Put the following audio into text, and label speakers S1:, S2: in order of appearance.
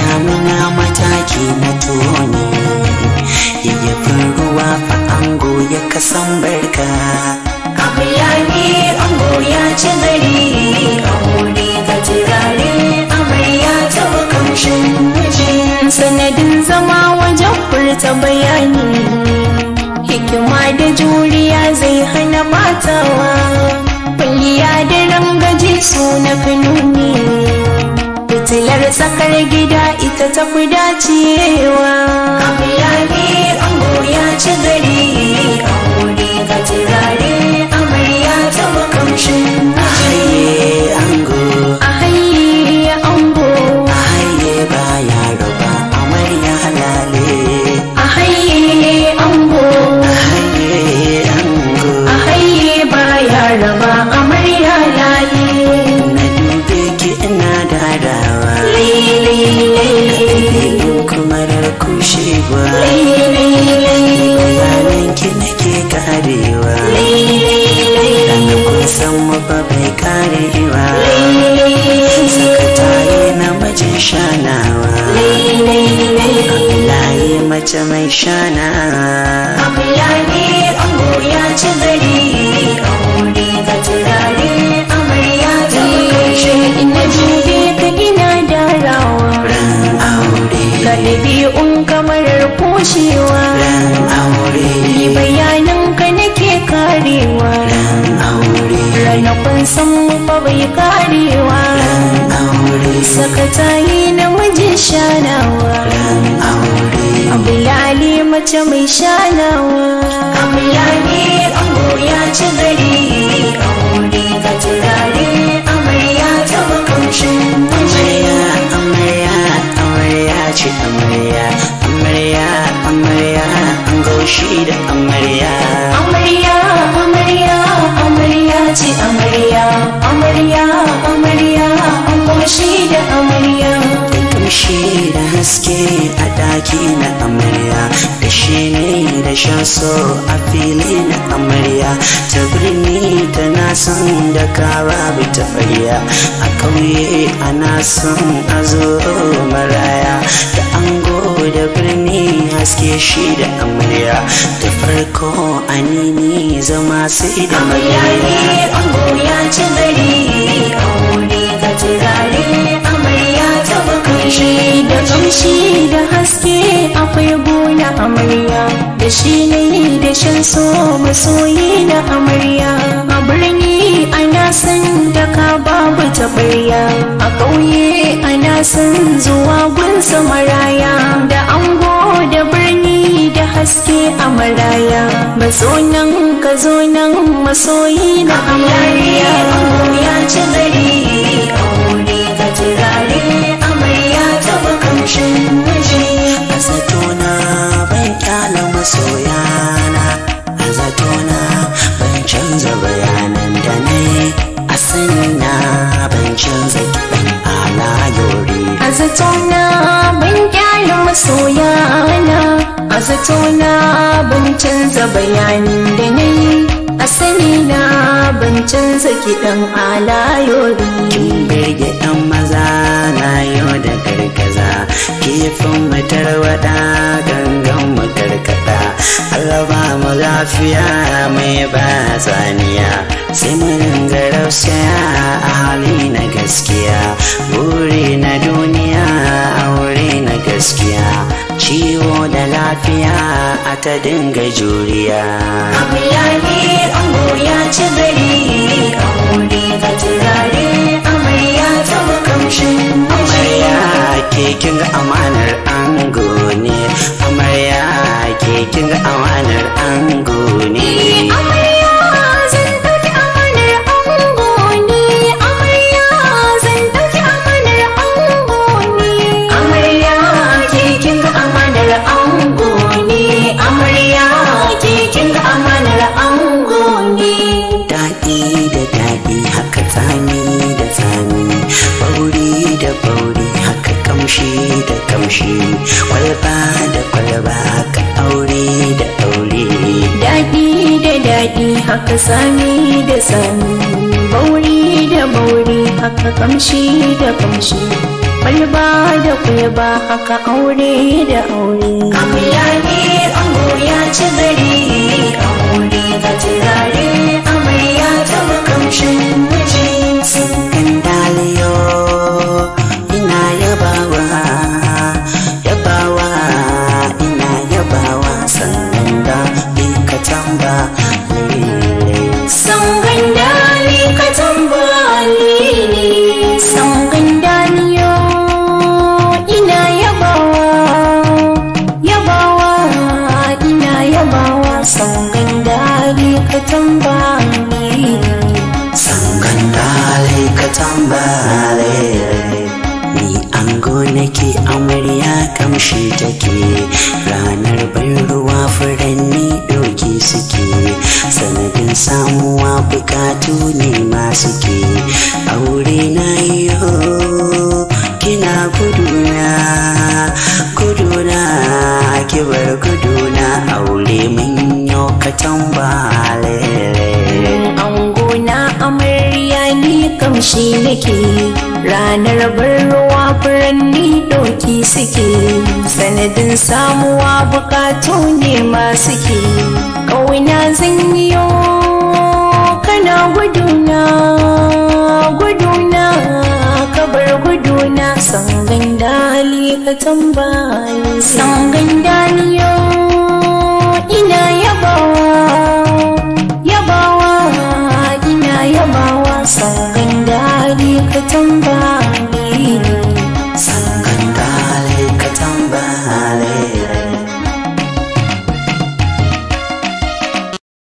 S1: damina mataki na toni, yayyafin ruwa fa ango ya kasan barka.
S2: Amarya ne ango ya ci gari, aure ga turare amarya ta kamshin miji. Sanadin zama wajen furta bayani, hikima da juriya zai hana batawa. Kwalliya da rangaji su na kanuni, fitilar tsakar gida ita ta fi dacewa. Amarya ne ango ya ci gari, aure ga turare amarya ta kamshin
S1: Ahaye ango,
S2: ahaye ango,
S1: ahaye baya raba amarya halale.
S2: ahaye ango,
S1: Ahaye ango,
S2: ahaye baya raba amarya laye.
S1: na dube ki ina dadawa, kuma da kushewa, bayanan ki nake karewa, dan kun san mu fa bai karewa, sakataye na majin shanawa, abulaye mace mai shana.
S2: Amarya ne ango ya ci gari, aure ga turare amarya ta kamshi. Ina jube ka ina darawa,
S1: Aure,
S2: ga ɗabi'un kamarar kushewa.
S1: aure,
S2: Bayanan ka nake karewa,
S1: aure,
S2: ranakun san mu fa bai karewa.
S1: aure,
S2: Sakataye na mijin shanawa,
S1: aure.
S2: abulali mace mai shanawa. Amarya ne ango ya ci gari, aure ga turare amarya ta kamshin
S1: Amarya, amarya, amarya ce amarya, amarya, amarya, an gaushi da amarya.
S2: Amarya, amarya, amarya ce amarya, amarya, amarya, an goshi da amarya.
S1: Da kamshi da haske a daki na amarya, da shi ne da shan so a fili na amarya. Ta birni tana son da kawa bi ta farya, a ƙauye ana son a zo maraya. Da ango da birni haske shi da amarya, da farko anini zama sai da
S2: Amarya ne
S1: amarya.
S2: ango ya ci gari, aure ga turare amarya ta kamshi. Da kamshi da haske akwai gona amarya, da shi ne da shan so masoyi na amarya. A birni ana san da ka babu tabarya, a ƙauye ana san zuwa gunsa maraya. Da ango da birni da haske a maraya, maso nan ka zo nan masoyi na amarya. Ango ya ci gari, aure ga turare amarya ta kamshin miji.
S1: A zatona ban kyala masoyana, a zatona ban canza bayanan da na yi, a sanina ban canza kiɗan alayori.
S2: A zatona ban kyale masoyana, a zatona ban canza bayanin da na yi, a sani na ban canza kiɗan alayori.
S1: Kin birge ɗan maza na yau da gargaza, kifin mu tarwaɗa gangan mu karkata. Allah ba mu lafiya mai ba tsaniya, sai mu ringa rausaya a hali na gaskiya. Buri na duniya aure na gaskiya, ciwo da lafiya a ta dinga juriya.
S2: Amarya ne ango ya ci gari, aure ga turare amarya ta kamshin
S1: Amarya ke kin ga amanar ango ne, amarya ke kin ga amanar ango ne.
S2: Amarya zan ɗauki amanar ango ne, amarya zan ɗauki amanar ango ne. Amarya ke kin ga amanar ango ne, amarya ke kin ga amanar ango ne.
S1: Daɗi da daɗi haka tsami da tsami, bauri da bauri haka kamshi da kamshi, kwalba da kwalba haka aure da aure.
S2: Daɗi da daɗi haka sami da sami, bauri da bauri haka kamshi da kamshi. kwalba da kwalba haka aure da aure. Amarya ne ango ya ci gari, aure ga turare amarya ta makamshin miji.
S1: Sangan daliyo ina yabawa, yabawa ina yabawa. Sangan dali ka tamba lele,
S2: sangan dali ka tamba lele. Sangan daliyo ina yabawa, yabawa ina yabawa. Sangan dali ka tamba lele,
S1: sangan dali ka tamba lele. Ni ango nake amarya kamshi take, ranar ban ruwa furanni doki suke, sanadin samuwa bukatu ne masu ke. Aure na yo kina guduna, guduna kibar guduna. Aure mun yo ka tamba lele,
S2: ango na amarya ni kamshi nake, ranar bar ruwa furanni doki suke, sanadin samuwa bukatu ne masu ke. Ƙauna zan yi kana guduna, guduna kabar guduna. Sangan dali ka tambali, sangan daliyo ina yabawa, yabawa ina yabawa. Sangan dali ka tambali.